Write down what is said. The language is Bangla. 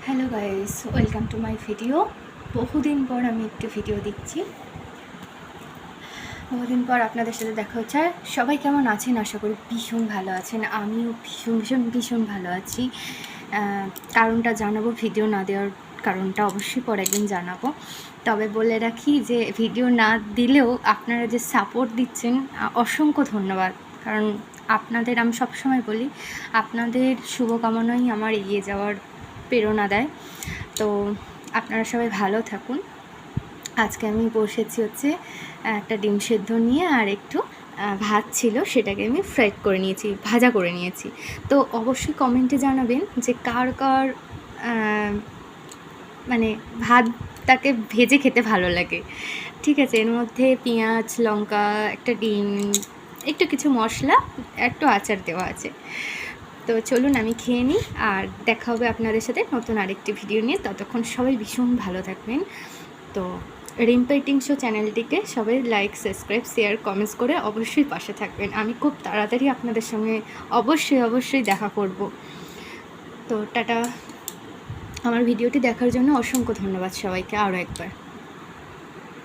Hello guys, welcome to my video. বহুদিন পর আমি একটু ভিডিও দিচ্ছি, বহুদিন পর আপনাদের সাথে দেখা হচ্ছে। সবাই কেমন আছেন? আশা করি ভীষণ ভালো আছেন। আমিও ভীষণ ভালো আছি। কারণটা জানাবো, ভিডিও না দেওয়ার কারণটা অবশ্যই পর একদিন জানাবো। তবে বলে রাখি যে ভিডিও না দিলেও আপনারা যে সাপোর্ট দিচ্ছেন, অসংখ্য ধন্যবাদ। কারণ আপনাদের, আমি সবসময় বলি, আপনাদের শুভকামনাই আমার এগিয়ে যাওয়ার প্রেরণা দেয়। তো আপনারা সবাই ভালো থাকুন। আজকে আমি বসেছি হচ্ছে একটা ডিম সেদ্ধ নিয়ে, আর একটু ভাত ছিল, সেটাকে আমি ফ্রাই করে নিয়েছি, ভাজা করে নিয়েছি। তো অবশ্যই কমেন্টে জানাবেন যে কার কার মানে ভাতটাকে ভেজে খেতে ভালো লাগে। ঠিক আছে, এর মধ্যে পেঁয়াজ, লঙ্কা, একটা ডিম, একটু কিছু মশলা, একটু আচার দেওয়া আছে। তো চলুন আমি খেয়ে নিই, আর দেখা হবে আপনাদের সাথে নতুন আরেকটি ভিডিও নিয়ে। ততক্ষণ সবাই ভীষণ ভালো থাকবেন। তো রিম্পা ইটিং শো চ্যানেলটিকে সবাই লাইক, সাবস্ক্রাইব, শেয়ার, কমেন্টস করে অবশ্যই পাশে থাকবেন। আমি খুব তাড়াতাড়ি আপনাদের সঙ্গে অবশ্যই দেখা করব। তো টাটা। আমার ভিডিওটি দেখার জন্য অসংখ্য ধন্যবাদ সবাইকে আরও একবার।